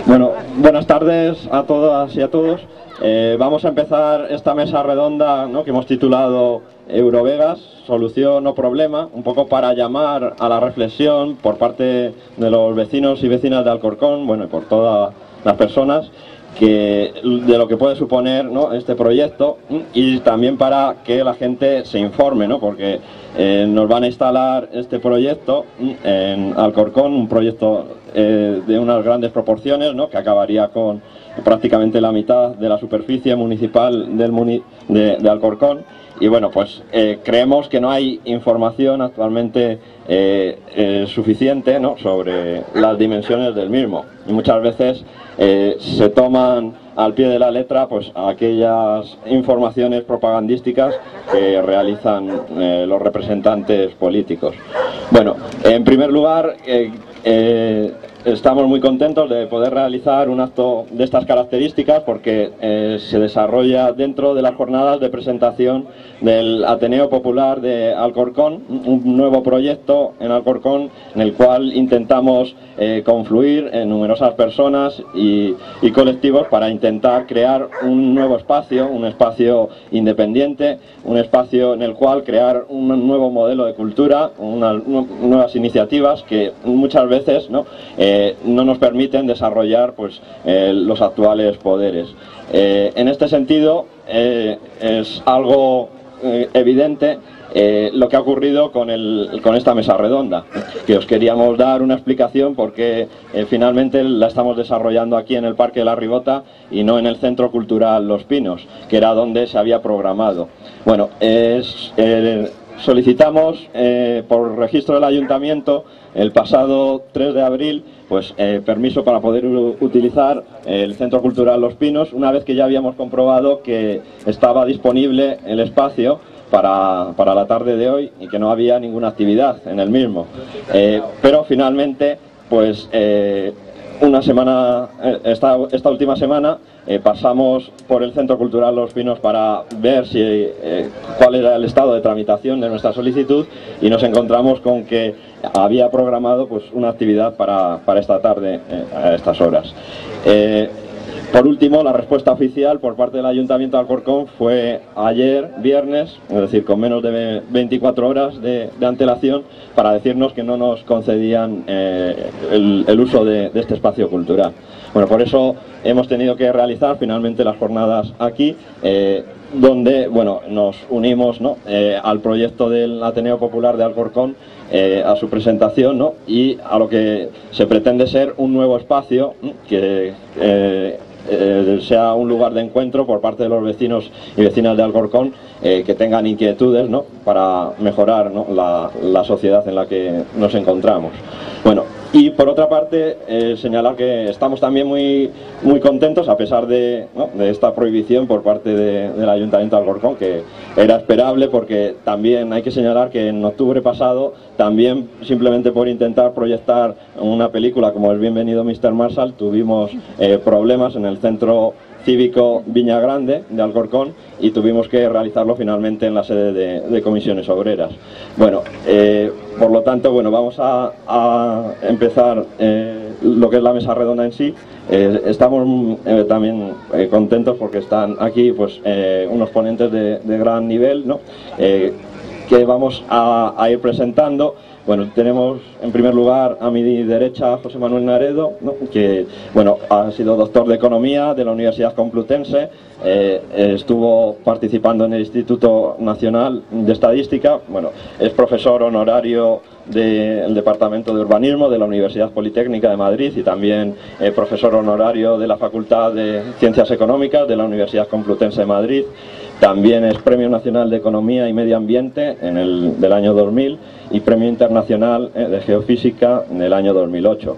Bueno, buenas tardes a todas y a todos. Vamos a empezar esta mesa redonda, ¿no?, que hemos titulado Eurovegas, solución o problema, un poco para llamar a la reflexión por parte de los vecinos y vecinas de Alcorcón, bueno, y por todas las personas, de lo que puede suponer, ¿no?, este proyecto, y también para que la gente se informe, ¿no?, porque nos van a instalar este proyecto en Alcorcón, un proyecto de unas grandes proporciones, ¿no?, que acabaría con prácticamente la mitad de la superficie municipal de Alcorcón. Y bueno, pues creemos que no hay información actualmente suficiente, ¿no?, sobre las dimensiones del mismo, y muchas veces se toman al pie de la letra pues aquellas informaciones propagandísticas que realizan los representantes políticos. Bueno, en primer lugar, estamos muy contentos de poder realizar un acto de estas características porque se desarrolla dentro de las jornadas de presentación del Ateneo Popular de Alcorcón, un nuevo proyecto en Alcorcón en el cual intentamos confluir en numerosas personas y colectivos para intentar crear un nuevo espacio, un espacio independiente, un espacio en el cual crear un nuevo modelo de cultura, nuevas iniciativas que muchas veces no nos permiten desarrollar pues los actuales poderes. En este sentido es algo evidente lo que ha ocurrido con esta mesa redonda, que os queríamos dar una explicación porque finalmente la estamos desarrollando aquí en el Parque de la Ribota y no en el Centro Cultural Los Pinos, que era donde se había programado. Bueno, solicitamos por registro del Ayuntamiento el pasado 3 de abril pues permiso para poder utilizar el Centro Cultural Los Pinos, una vez que ya habíamos comprobado que estaba disponible el espacio para la tarde de hoy y que no había ninguna actividad en el mismo. Pero finalmente pues esta última semana pasamos por el Centro Cultural Los Pinos para ver cuál era el estado de tramitación de nuestra solicitud, y nos encontramos con que había programado pues una actividad para esta tarde a estas horas. Por último, la respuesta oficial por parte del Ayuntamiento de Alcorcón fue ayer, viernes, es decir, con menos de 24 horas de antelación, para decirnos que no nos concedían el uso de este espacio cultural. Bueno, por eso hemos tenido que realizar finalmente las jornadas aquí, donde bueno, nos unimos, ¿no?, al proyecto del Ateneo Popular de Alcorcón, a su presentación, ¿no?, y a lo que se pretende ser un nuevo espacio que sea un lugar de encuentro por parte de los vecinos y vecinas de Alcorcón que tengan inquietudes, ¿no?, para mejorar, ¿no?, la sociedad en la que nos encontramos. Bueno, y por otra parte señalar que estamos también muy contentos, a pesar de esta prohibición por parte del Ayuntamiento de Alcorcón, que era esperable, porque también hay que señalar que en octubre pasado, también simplemente por intentar proyectar una película como El Bienvenido Mr. Marshall, tuvimos problemas en el Centro Cívico Viña Grande de Alcorcón y tuvimos que realizarlo finalmente en la sede de Comisiones Obreras. Bueno, por lo tanto, bueno, vamos a empezar lo que es la mesa redonda en sí. Estamos también contentos porque están aquí pues unos ponentes de gran nivel, ¿no?, que vamos a ir presentando. Bueno, tenemos en primer lugar a mi derecha a José Manuel Naredo, ¿no?, que bueno, ha sido doctor de Economía de la Universidad Complutense, estuvo participando en el Instituto Nacional de Estadística, bueno, es profesor honorario del Departamento de Urbanismo de la Universidad Politécnica de Madrid y también profesor honorario de la Facultad de Ciencias Económicas de la Universidad Complutense de Madrid. También es Premio Nacional de Economía y Medio Ambiente del año 2000 y Premio Internacional de Geofísica en el año 2008.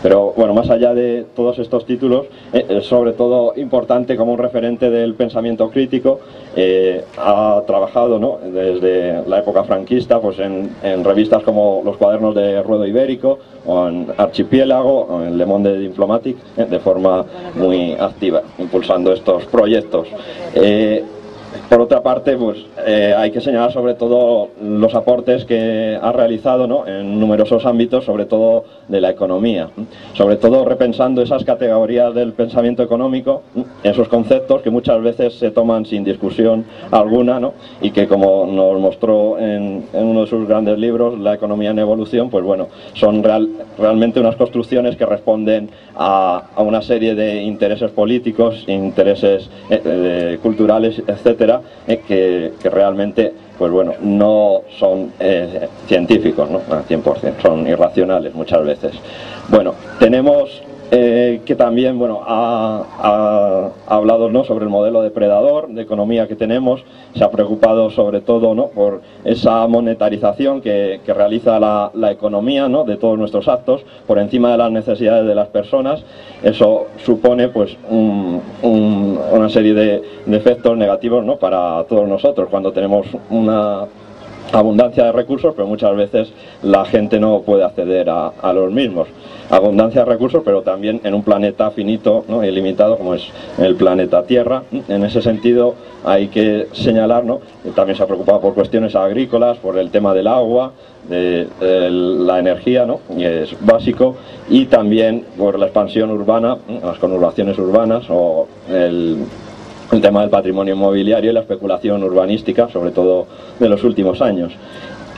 Pero bueno, más allá de todos estos títulos, es sobre todo importante como un referente del pensamiento crítico. Ha trabajado, ¿no?, desde la época franquista pues en revistas como Los Cuadernos de Ruedo Ibérico o en Archipiélago o en Le Monde Diplomatique, de forma muy activa, impulsando estos proyectos. por otra parte, pues hay que señalar sobre todo los aportes que ha realizado, ¿no?, en numerosos ámbitos, sobre todo de la economía, sobre todo repensando esas categorías del pensamiento económico, esos conceptos que muchas veces se toman sin discusión alguna, ¿no?, y que, como nos mostró en uno de sus grandes libros, La economía en evolución, pues bueno, son realmente unas construcciones que responden a una serie de intereses políticos, intereses culturales, etcétera, que realmente, pues bueno, no son científicos, ¿no?, al 100%, son irracionales muchas veces. Bueno, tenemos que también, bueno, ha hablado, ¿no?, sobre el modelo depredador de economía que tenemos. Se ha preocupado sobre todo, ¿no?, por esa monetarización que realiza la economía, ¿no?, de todos nuestros actos por encima de las necesidades de las personas. Eso supone, pues, una serie de efectos negativos, ¿no?, para todos nosotros cuando tenemos una abundancia de recursos, pero muchas veces la gente no puede acceder a los mismos. Abundancia de recursos, pero también en un planeta finito, ¿no?, y limitado como es el planeta Tierra. En ese sentido hay que señalar, ¿no?, que también se ha preocupado por cuestiones agrícolas, por el tema del agua, de la energía, ¿no?, y es básico, y también por la expansión urbana, las conurbaciones urbanas, o el tema del patrimonio inmobiliario y la especulación urbanística, sobre todo de los últimos años.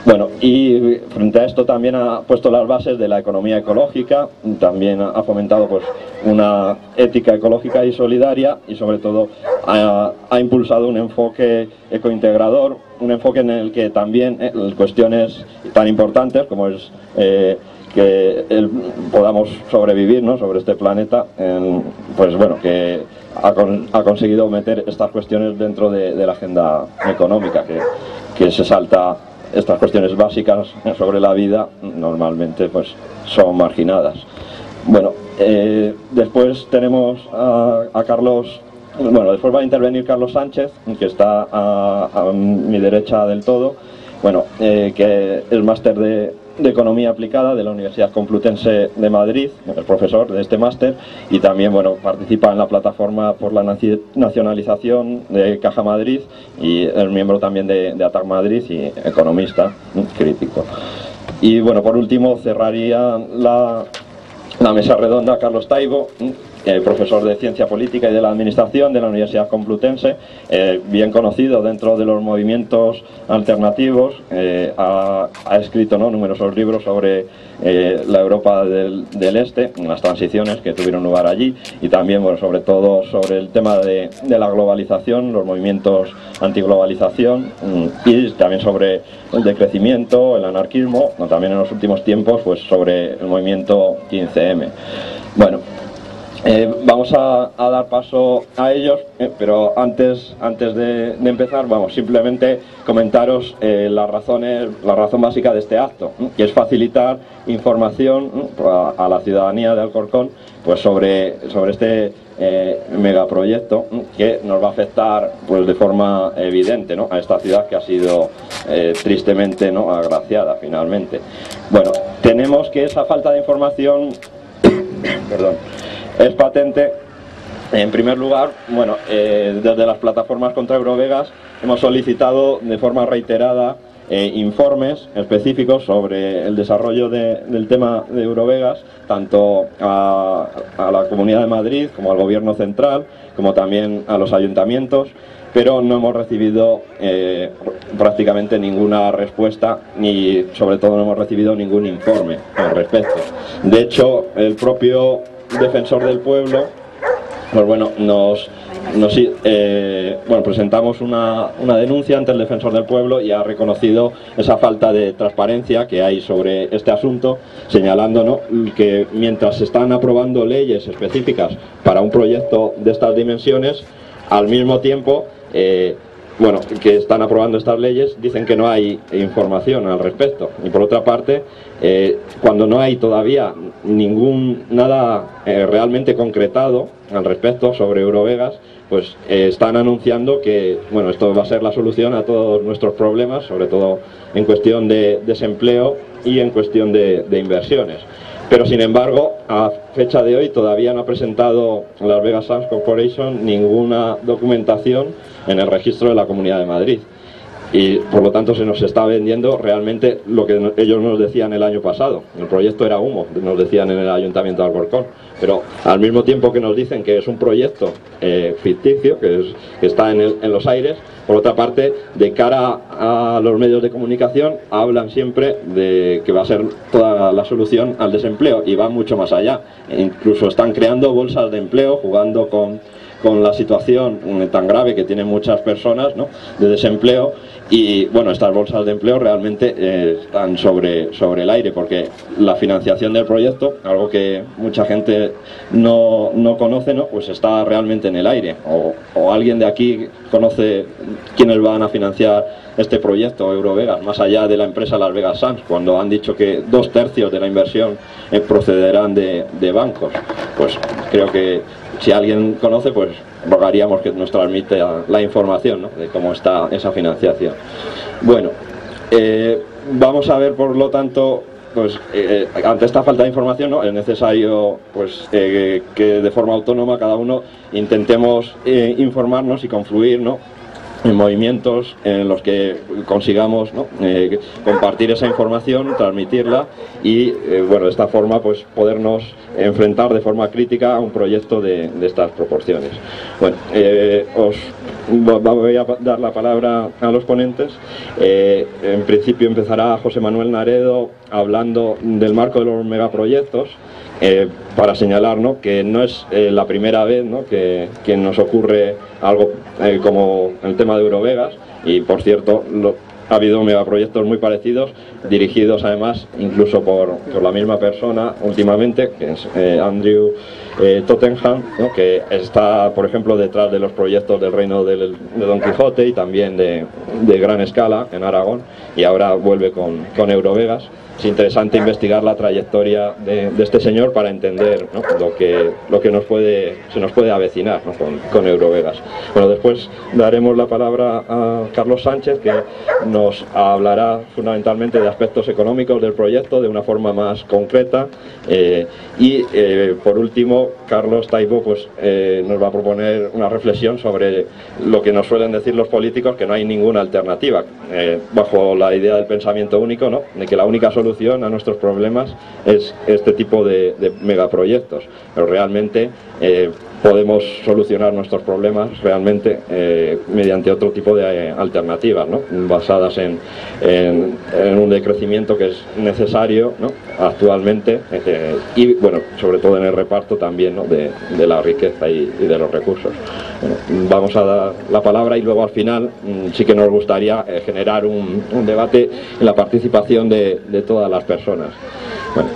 Bueno, y frente a esto también ha puesto las bases de la economía ecológica, también ha fomentado, pues, una ética ecológica y solidaria, y sobre todo ha impulsado un enfoque ecointegrador, un enfoque en el que también cuestiones tan importantes como es que podamos sobrevivir, ¿no?, sobre este planeta, pues bueno, que ha conseguido meter estas cuestiones dentro de la agenda económica, que se salta estas cuestiones básicas sobre la vida, normalmente pues son marginadas. Bueno, después tenemos a Carlos. Bueno, después va a intervenir Carlos Sánchez, que está a mi derecha del todo, bueno, que es máster de Economía Aplicada de la Universidad Complutense de Madrid, es profesor de este máster, y también, bueno, participa en la plataforma por la nacionalización de Caja Madrid, y es miembro también de ATAC Madrid y economista crítico. Y bueno, por último cerraría la mesa redonda Carlos Taibo, profesor de Ciencia Política y de la Administración de la Universidad Complutense, bien conocido dentro de los movimientos alternativos. Ha escrito, ¿no?, numerosos libros sobre la Europa del Este, las transiciones que tuvieron lugar allí, y también, bueno, sobre todo sobre el tema de la globalización, los movimientos antiglobalización, y también sobre el decrecimiento, el anarquismo, también en los últimos tiempos, pues sobre el movimiento 15M. Bueno, vamos a dar paso a ellos, pero antes de empezar, vamos, simplemente comentaros la razón básica de este acto, que es facilitar información a la ciudadanía de Alcorcón, pues sobre este megaproyecto que nos va a afectar, pues, de forma evidente, ¿no?, a esta ciudad que ha sido tristemente, ¿no?, agraciada finalmente. Bueno, tenemos que esa falta de información perdón, es patente. En primer lugar, bueno, desde las plataformas contra Eurovegas hemos solicitado de forma reiterada informes específicos sobre el desarrollo del tema de Eurovegas, tanto a la Comunidad de Madrid como al Gobierno central, como también a los ayuntamientos, pero no hemos recibido prácticamente ninguna respuesta, ni sobre todo no hemos recibido ningún informe al respecto. De hecho, el propio defensor del pueblo, pues bueno, presentamos una denuncia ante el defensor del pueblo, y ha reconocido esa falta de transparencia que hay sobre este asunto, señalando, ¿no?, que mientras se están aprobando leyes específicas para un proyecto de estas dimensiones, al mismo tiempo que están aprobando estas leyes, dicen que no hay información al respecto. Y por otra parte, cuando no hay todavía nada realmente concretado al respecto sobre Eurovegas, pues están anunciando que, bueno, esto va a ser la solución a todos nuestros problemas, sobre todo en cuestión de desempleo y en cuestión de inversiones. Pero sin embargo, a fecha de hoy todavía no ha presentado Las Vegas Sands Corporation ninguna documentación en el registro de la Comunidad de Madrid. Y por lo tanto se nos está vendiendo realmente lo que ellos nos decían el año pasado. El proyecto era humo, nos decían en el Ayuntamiento de Alcorcón. Pero al mismo tiempo que nos dicen que es un proyecto ficticio, que está en los aires, por otra parte, de cara a los medios de comunicación, hablan siempre de que va a ser toda la solución al desempleo, y va mucho más allá. E incluso están creando bolsas de empleo, jugando con la situación tan grave que tienen muchas personas, ¿no?, de desempleo. Y bueno, estas bolsas de empleo realmente están sobre el aire, porque la financiación del proyecto, algo que mucha gente no conoce, ¿no?, pues está realmente en el aire. O alguien de aquí conoce quiénes van a financiar este proyecto, Eurovegas, más allá de la empresa Las Vegas Sands, cuando han dicho que 2/3 de la inversión procederán de bancos. Pues creo que si alguien conoce, pues rogaríamos que nos transmite la información, ¿no?, de cómo está esa financiación. Bueno, vamos a ver, por lo tanto, pues ante esta falta de información, ¿no?, es necesario pues que de forma autónoma cada uno intentemos informarnos y confluir, ¿no?, en movimientos en los que consigamos, ¿no?, compartir esa información, transmitirla y bueno, de esta forma pues podernos enfrentar de forma crítica a un proyecto de estas proporciones. Bueno, voy a dar la palabra a los ponentes. En principio empezará José Manuel Naredo hablando del marco de los megaproyectos, para señalar, ¿no?, que no es la primera vez, ¿no?, que nos ocurre algo como el tema de Eurovegas, y por cierto ha habido megaproyectos muy parecidos, dirigidos además incluso por la misma persona últimamente, que es Andrew Tottenham, ¿no?, que está, por ejemplo, detrás de los proyectos del Reino de Don Quijote y también de gran escala en Aragón, y ahora vuelve con Eurovegas. Es interesante investigar la trayectoria de este señor para entender, ¿no?, lo que se nos puede avecinar, ¿no?, con Eurovegas. Bueno, después daremos la palabra a Carlos Sánchez, que nos hablará fundamentalmente de aspectos económicos del proyecto de una forma más concreta, y por último Carlos Taibo pues nos va a proponer una reflexión sobre lo que nos suelen decir los políticos, que no hay ninguna alternativa, bajo la idea del pensamiento único, ¿no?, de que la única solución a nuestros problemas es este tipo de megaproyectos, pero realmente podemos solucionar nuestros problemas realmente mediante otro tipo de alternativas, ¿no?, basadas en un decrecimiento que es necesario, ¿no?, actualmente, y bueno, sobre todo en el reparto también, ¿no?, de la riqueza y de los recursos. Bueno, vamos a dar la palabra y luego al final sí que nos gustaría generar un debate en la participación de todas las personas. Bueno.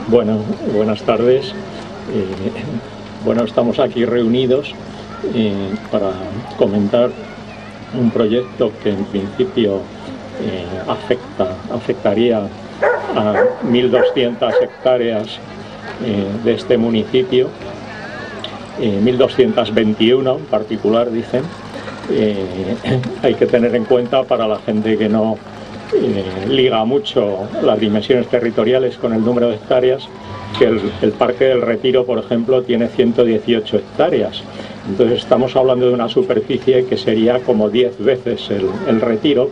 Bueno, buenas tardes. Bueno, estamos aquí reunidos para comentar un proyecto que en principio afectaría a 1.200 hectáreas de este municipio, 1.221 en particular, dicen. Hay que tener en cuenta, para la gente que no liga mucho las dimensiones territoriales con el número de hectáreas, que el Parque del Retiro, por ejemplo, tiene 118 hectáreas. Entonces estamos hablando de una superficie que sería como 10 veces el Retiro,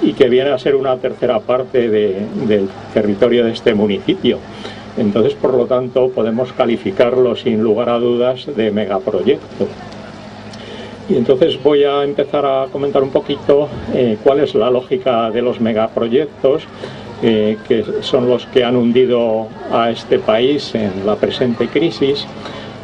y que viene a ser una tercera parte del territorio de este municipio. Entonces, por lo tanto, podemos calificarlo sin lugar a dudas de megaproyecto. Y entonces voy a empezar a comentar un poquito cuál es la lógica de los megaproyectos, que son los que han hundido a este país en la presente crisis,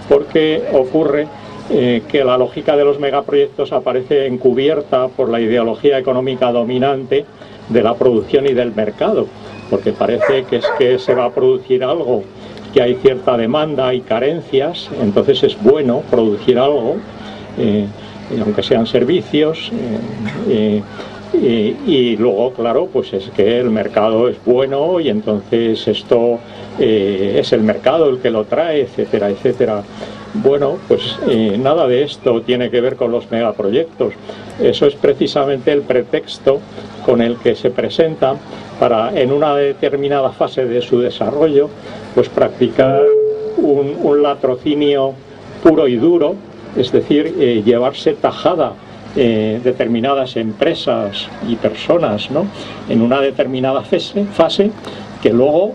porque ocurre que la lógica de los megaproyectos aparece encubierta por la ideología económica dominante de la producción y del mercado, porque parece que se va a producir algo, que hay cierta demanda y carencias, entonces es bueno producir algo, aunque sean servicios, y luego, claro, pues es que el mercado es bueno y entonces esto es el mercado el que lo trae, etcétera, etcétera. Bueno, pues nada de esto tiene que ver con los megaproyectos. Eso es precisamente el pretexto con el que se presentan para, en una determinada fase de su desarrollo, pues practicar un latrocinio puro y duro, es decir, llevarse tajada determinadas empresas y personas, ¿no?, en una determinada fase que luego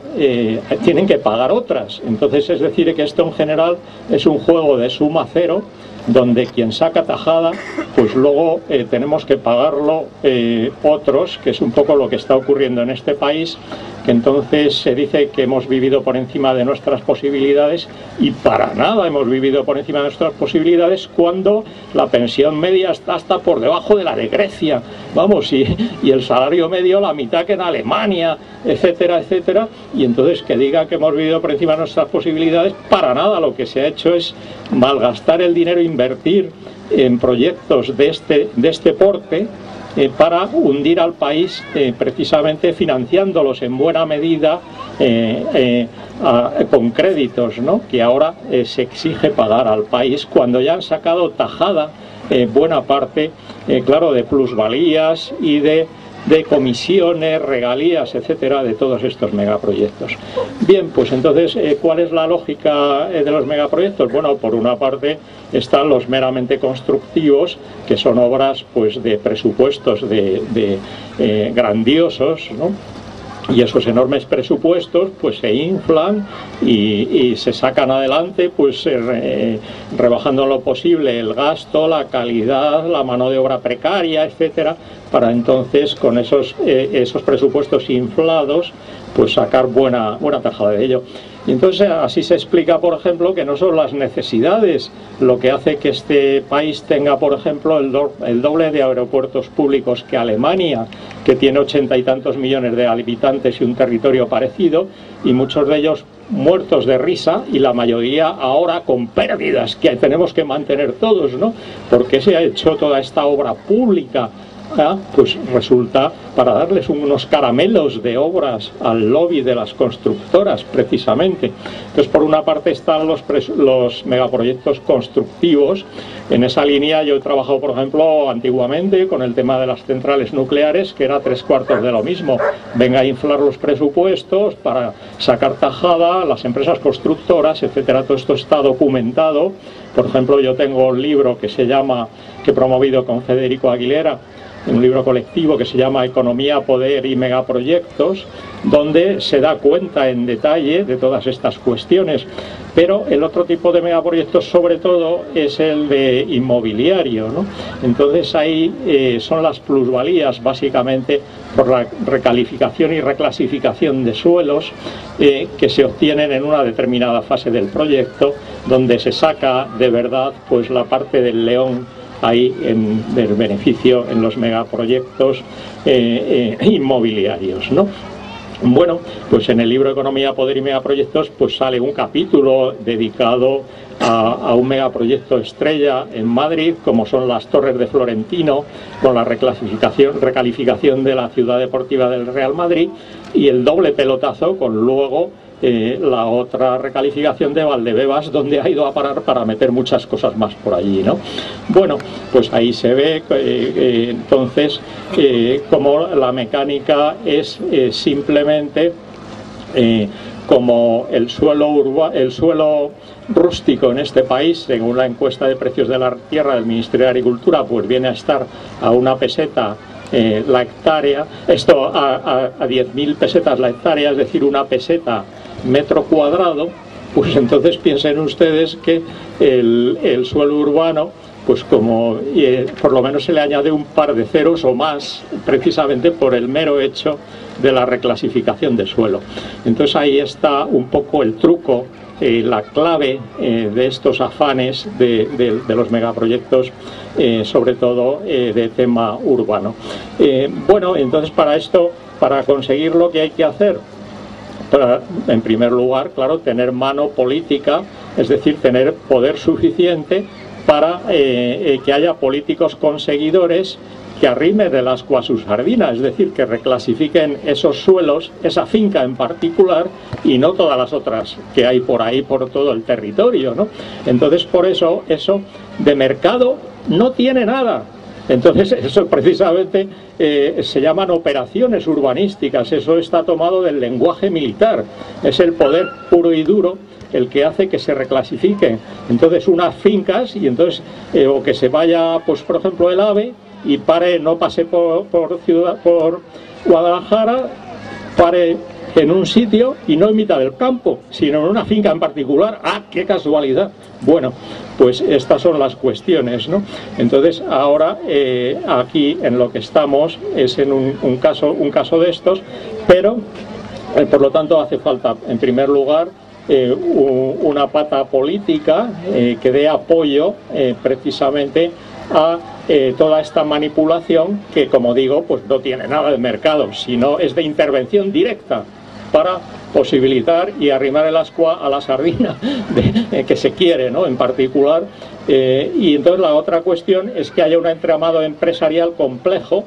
tienen que pagar otras. Entonces, es decir, que esto en general es un juego de suma cero, donde quien saca tajada, pues luego tenemos que pagarlo otros, que es un poco lo que está ocurriendo en este país, que entonces se dice que hemos vivido por encima de nuestras posibilidades, y para nada hemos vivido por encima de nuestras posibilidades, cuando la pensión media está hasta por debajo de la de Grecia, vamos, y el salario medio la mitad que en Alemania, etcétera, etcétera. Y entonces que diga que hemos vivido por encima de nuestras posibilidades, para nada. Lo que se ha hecho es malgastar el dinero, invertir en proyectos de este porte, para hundir al país, precisamente financiándolos en buena medida con créditos, ¿no?, que ahora se exige pagar al país, cuando ya han sacado tajada buena parte, claro, de plusvalías y de comisiones, regalías, etcétera, de todos estos megaproyectos. Bien, pues entonces, ¿cuál es la lógica de los megaproyectos? Bueno, por una parte están los meramente constructivos, que son obras pues de presupuestos grandiosos, ¿no?, y esos enormes presupuestos pues se inflan y se sacan adelante, pues rebajando lo posible el gasto, la calidad, la mano de obra precaria, etcétera, para entonces con esos presupuestos inflados pues sacar buena tajada de ello. Y entonces así se explica, por ejemplo, que no son las necesidades lo que hace que este país tenga, por ejemplo, el doble de aeropuertos públicos que Alemania, que tiene 80 y tantos millones de habitantes y un territorio parecido, y muchos de ellos muertos de risa, y la mayoría ahora con pérdidas que tenemos que mantener todos, ¿no?, porque se ha hecho toda esta obra pública. Pues resulta para darles unos caramelos de obras al lobby de las constructoras, precisamente. Entonces, por una parte están los megaproyectos constructivos. En esa línea yo he trabajado, por ejemplo, antiguamente con el tema de las centrales nucleares, que era 3/4 de lo mismo. Venga a inflar los presupuestos para sacar tajada a las empresas constructoras, etcétera. Todo esto está documentado. Por ejemplo, yo tengo un libro que he promovido con Federico Aguilera, un libro colectivo que se llama Economía, Poder y Megaproyectos, donde se da cuenta en detalle de todas estas cuestiones. Pero el otro tipo de megaproyectos, sobre todo, es el de inmobiliario, ¿no? Entonces ahí son las plusvalías, básicamente por la recalificación y reclasificación de suelos que se obtienen en una determinada fase del proyecto, donde se saca de verdad pues la parte del león ahí del beneficio en los megaproyectos inmobiliarios, ¿no? Bueno, pues en el libro Economía, Poder y Megaproyectos pues sale un capítulo dedicado a un megaproyecto estrella en Madrid, como son las Torres de Florentino, con la recalificación de la ciudad deportiva del Real Madrid, y el doble pelotazo con luego la otra recalificación de Valdebebas, donde ha ido a parar para meter muchas cosas más por allí, ¿no? Bueno, pues ahí se ve entonces como la mecánica es simplemente como el suelo rústico en este país, según la encuesta de precios de la tierra del Ministerio de Agricultura, pues viene a estar a 1 peseta la hectárea, esto a 10.000 pesetas la hectárea, es decir, 1 peseta metro cuadrado. Pues entonces piensen ustedes que el suelo urbano, pues como por lo menos se le añade un par de ceros o más, precisamente por el mero hecho de la reclasificación de suelo. Entonces ahí está un poco el truco, la clave de estos afanes de los megaproyectos, sobre todo de tema urbano. Bueno, entonces para esto, para conseguir lo que hay que hacer, en primer lugar, claro, tener mano política, es decir, tener poder suficiente para que haya políticos conseguidores que arrimen el ascua a su sardina, es decir, que reclasifiquen esos suelos, esa finca en particular, y no todas las otras que hay por ahí, por todo el territorio, ¿no? Entonces, por eso de mercado no tiene nada. Entonces, eso precisamente se llaman operaciones urbanísticas, eso está tomado del lenguaje militar, es el poder puro y duro el que hace que se reclasifiquen entonces unas fincas, y entonces o que se vaya, pues por ejemplo, el AVE y pare, no pase por Guadalajara, pare en un sitio y no en mitad del campo, sino en una finca en particular. ¡Ah, qué casualidad! Bueno, pues estas son las cuestiones, ¿no? Entonces, ahora aquí en lo que estamos es en un caso de estos, pero por lo tanto hace falta, en primer lugar, una pata política que dé apoyo precisamente a toda esta manipulación que, como digo, pues no tiene nada de mercado, sino es de intervención directa para posibilitar y arrimar el ascua a la sardina que se quiere, ¿no? En particular. Y entonces la otra cuestión es que haya un entramado empresarial complejo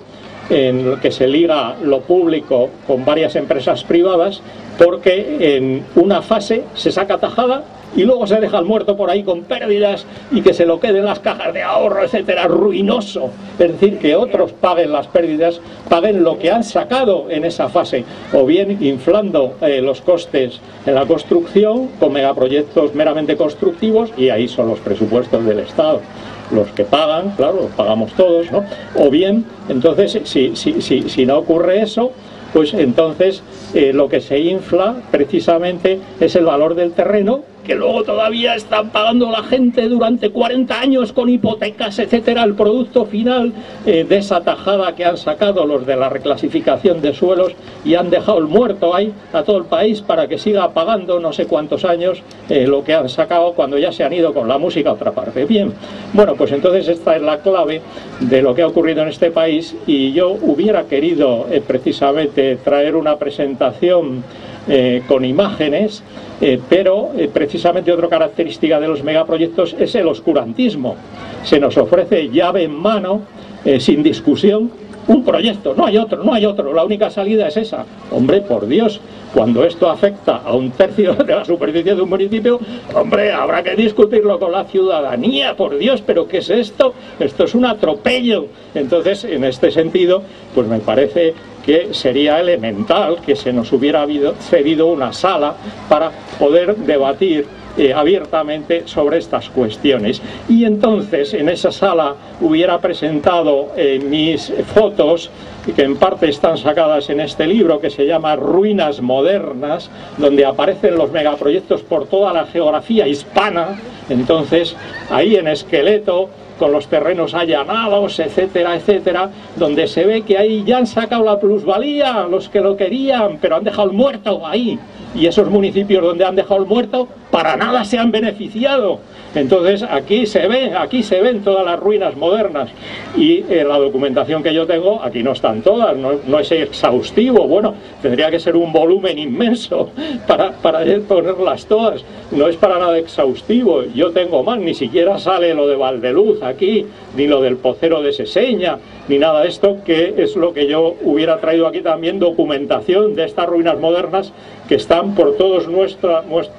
en el que se liga lo público con varias empresas privadas, porque en una fase se saca tajada y luego se deja al muerto por ahí con pérdidas y que se lo queden las cajas de ahorro, etcétera, ruinoso. Es decir, que otros paguen las pérdidas, paguen lo que han sacado en esa fase, o bien inflando los costes en la construcción con megaproyectos meramente constructivos, y ahí son los presupuestos del Estado los que pagan, claro, los pagamos todos, ¿no? O bien, entonces, si no ocurre eso, pues entonces lo que se infla precisamente es el valor del terreno, que luego todavía están pagando la gente durante 40 años con hipotecas, etcétera, el producto final de esa tajada que han sacado los de la reclasificación de suelos, y han dejado el muerto ahí a todo el país para que siga pagando no sé cuántos años lo que han sacado cuando ya se han ido con la música a otra parte. Bien, bueno, pues entonces esta es la clave de lo que ha ocurrido en este país, y yo hubiera querido precisamente traer una presentación con imágenes, pero precisamente otra característica de los megaproyectos es el oscurantismo. Se nos ofrece llave en mano, sin discusión, un proyecto, no hay otro, la única salida es esa. Hombre, por Dios, cuando esto afecta a 1/3 de la superficie de un municipio, hombre, habrá que discutirlo con la ciudadanía, por Dios, pero ¿qué es esto? Esto es un atropello. Entonces, en este sentido, pues me parece que sería elemental que se nos hubiera cedido una sala para poder debatir abiertamente sobre estas cuestiones, y entonces en esa sala hubiera presentado mis fotos, que en parte están sacadas en este libro que se llama Ruinas Modernas, donde aparecen los megaproyectos por toda la geografía hispana. Entonces ahí en esqueleto, con los terrenos allanados, etcétera, etcétera, donde se ve que ahí ya han sacado la plusvalía los que lo querían, pero han dejado el muerto ahí, y esos municipios donde han dejado el muerto para nada se han beneficiado. Entonces aquí se ven todas las ruinas modernas, y la documentación que yo tengo, aquí no están todas, no es exhaustivo, bueno, tendría que ser un volumen inmenso para ponerlas todas, no es para nada exhaustivo. Yo tengo más, ni siquiera sale lo de Valdeluz aquí, ni lo del Pocero de Seseña, ni nada de esto, que es lo que yo hubiera traído aquí también, documentación de estas ruinas modernas que están por todo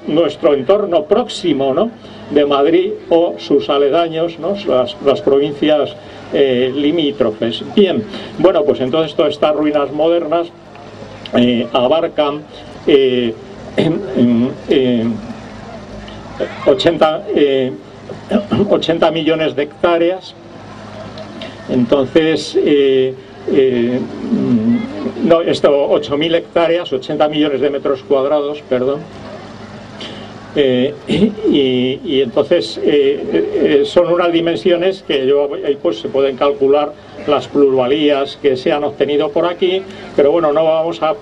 nuestro entorno próximo, ¿no?, de Madrid o sus aledaños, ¿no?, las provincias limítrofes. Bien, bueno, pues entonces todas estas ruinas modernas abarcan 80 millones de hectáreas. Entonces, 8.000 hectáreas, 80 millones de metros cuadrados, perdón. Y entonces son unas dimensiones que pues se pueden calcular las plusvalías que se han obtenido por aquí, pero bueno, no vamos a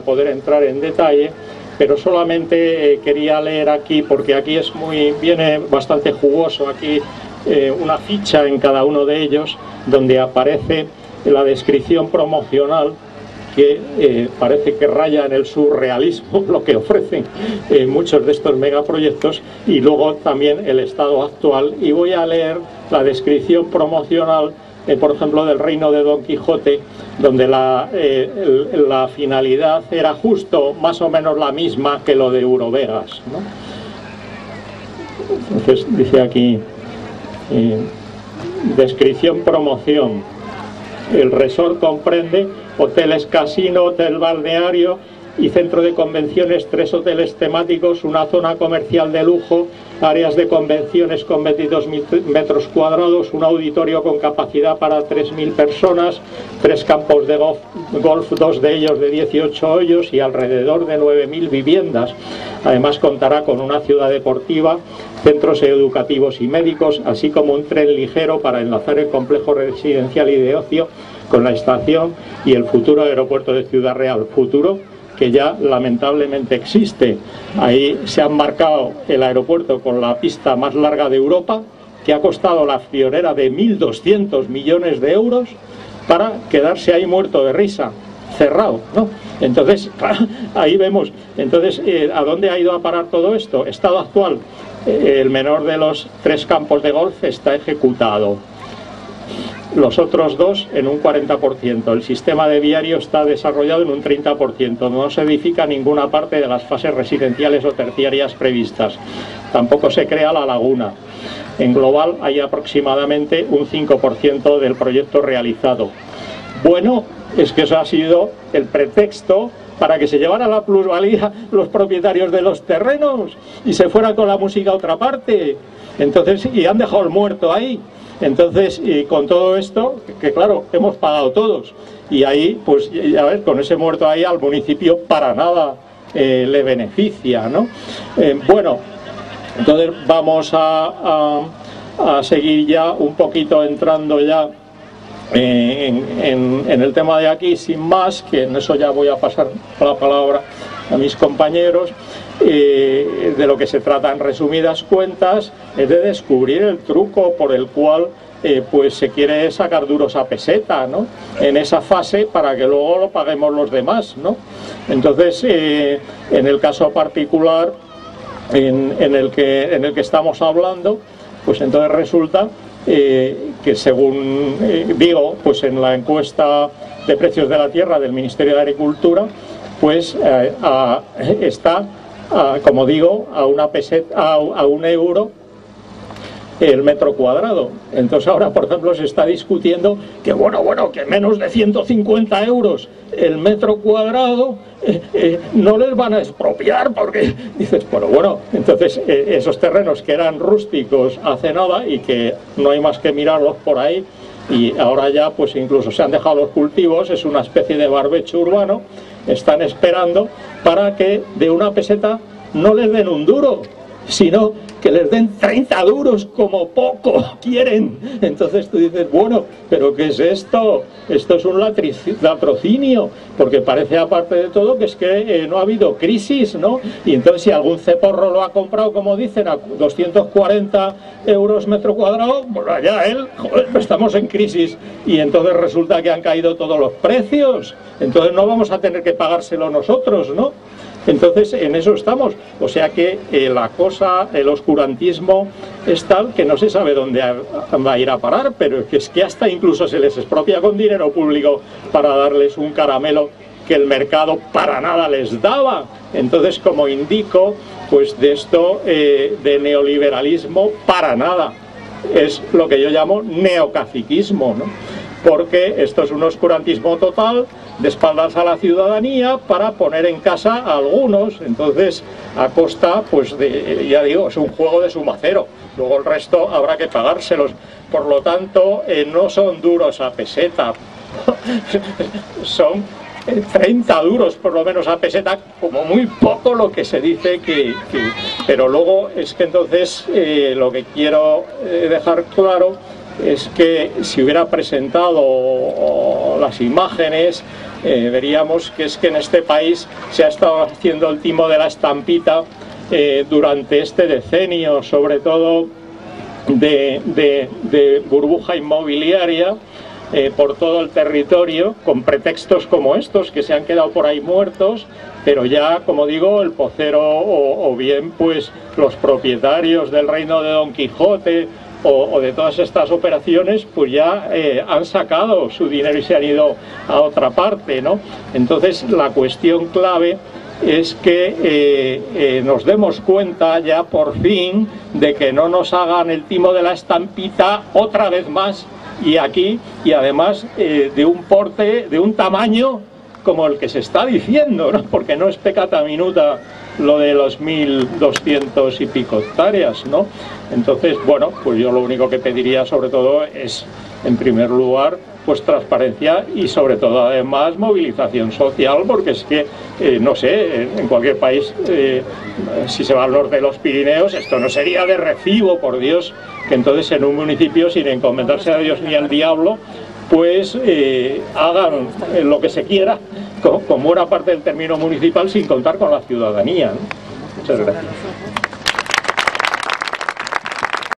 poder entrar en detalle, pero solamente quería leer aquí, porque aquí viene bastante jugoso aquí, una ficha en cada uno de ellos, donde aparece la descripción promocional, que parece que raya en el surrealismo lo que ofrecen muchos de estos megaproyectos, y luego también el estado actual. Y voy a leer la descripción promocional por ejemplo, del Reino de Don Quijote, donde la finalidad era justo más o menos la misma que lo de Eurovegas, ¿no? Entonces dice aquí, descripción, promoción. El resort comprende hoteles casino, hotel balneario y centro de convenciones, 3 hoteles temáticos, una zona comercial de lujo, áreas de convenciones con 22.000 metros cuadrados, un auditorio con capacidad para 3.000 personas, 3 campos de golf, 2 de ellos de 18 hoyos y alrededor de 9.000 viviendas. Además contará con una ciudad deportiva, centros educativos y médicos, así como un tren ligero para enlazar el complejo residencial y de ocio con la estación y el futuro aeropuerto de Ciudad Real. Futuro que ya lamentablemente existe. Ahí se ha marcado el aeropuerto con la pista más larga de Europa, que ha costado la friolera de 1.200 millones de euros para quedarse ahí muerto de risa, cerrado, ¿no? Entonces, ahí vemos. Entonces, ¿a dónde ha ido a parar todo esto? Estado actual, el menor de los 3 campos de golf está ejecutado. Los otros 2 en un 40%. El sistema de viario está desarrollado en un 30%. No se edifica ninguna parte de las fases residenciales o terciarias previstas. Tampoco se crea la laguna. En global hay aproximadamente un 5% del proyecto realizado. Bueno, es que eso ha sido el pretexto para que se llevara la plusvalía los propietarios de los terrenos y se fuera con la música a otra parte. Entonces, y han dejado el muerto ahí. Entonces, y con todo esto, que claro, hemos pagado todos, y ahí, pues, a ver, con ese muerto ahí al municipio para nada le beneficia, ¿no? Bueno, entonces vamos a seguir ya un poquito entrando ya en el tema de aquí, sin más, que en eso ya voy a pasar la palabra a mis compañeros. De lo que se trata en resumidas cuentas es de descubrir el truco por el cual pues se quiere sacar duros a peseta, ¿no? En esa fase, para que luego lo paguemos los demás, ¿no? Entonces, en el caso particular en el que estamos hablando, pues entonces resulta que según digo, pues en la encuesta de precios de la tierra del Ministerio de Agricultura, pues está, como digo, a una peseta, a €1 el metro cuadrado. Entonces ahora, por ejemplo, se está discutiendo que bueno, que menos de 150 euros el metro cuadrado no les van a expropiar, porque dices, bueno, entonces esos terrenos que eran rústicos hace nada y que no hay más que mirarlos por ahí, y ahora ya pues incluso se han dejado los cultivos, es una especie de barbecho urbano, están esperando para que de una peseta no les den un duro, sino que les den 30 duros como poco quieren. Entonces tú dices, bueno, pero ¿qué es esto? Esto es un latrocinio, porque parece, aparte de todo, que es que no ha habido crisis, ¿no? Y entonces si algún ceporro lo ha comprado, como dicen, a 240 euros metro cuadrado, pues allá él, joder, estamos en crisis, y entonces resulta que han caído todos los precios, entonces no vamos a tener que pagárselo nosotros, ¿no? Entonces en eso estamos, o sea que la cosa, el oscurantismo es tal que no se sabe dónde va a ir a parar, pero es que hasta incluso se les expropia con dinero público para darles un caramelo que el mercado para nada les daba. Entonces, como indico, pues de esto de neoliberalismo para nada, es lo que yo llamo neocaciquismo, ¿no? Porque esto es un oscurantismo total, de espaldas a la ciudadanía, para poner en casa a algunos, entonces a costa, pues de, ya digo, es un juego de sumacero, luego el resto habrá que pagárselos. Por lo tanto, no son duros a peseta, son 30 duros por lo menos a peseta, como muy poco lo que se dice que... Pero luego es que entonces lo que quiero dejar claro es que si hubiera presentado las imágenes, veríamos que es que en este país se ha estado haciendo el timo de la estampita durante este decenio, sobre todo de burbuja inmobiliaria por todo el territorio, con pretextos como estos que se han quedado por ahí muertos, pero ya, como digo, el pocero o bien pues los propietarios del Reino de Don Quijote o de todas estas operaciones, pues ya han sacado su dinero y se han ido a otra parte, ¿no? Entonces la cuestión clave es que nos demos cuenta ya por fin de que no nos hagan el timo de la estampita otra vez más y aquí, y además de un porte, de un tamaño como el que se está diciendo, ¿no? Porque no es peccata minuta lo de los 1.200 y pico hectáreas, ¿no? Entonces, bueno, pues yo lo único que pediría sobre todo es, en primer lugar, pues transparencia y sobre todo además movilización social, porque es que, no sé, en cualquier país, si se va al norte de los Pirineos, esto no sería de recibo, por Dios, que entonces en un municipio, sin encomendarse a Dios ni al diablo, pues hagan lo que se quiera, con buena parte del término municipal, sin contar con la ciudadanía, ¿no? Muchas gracias.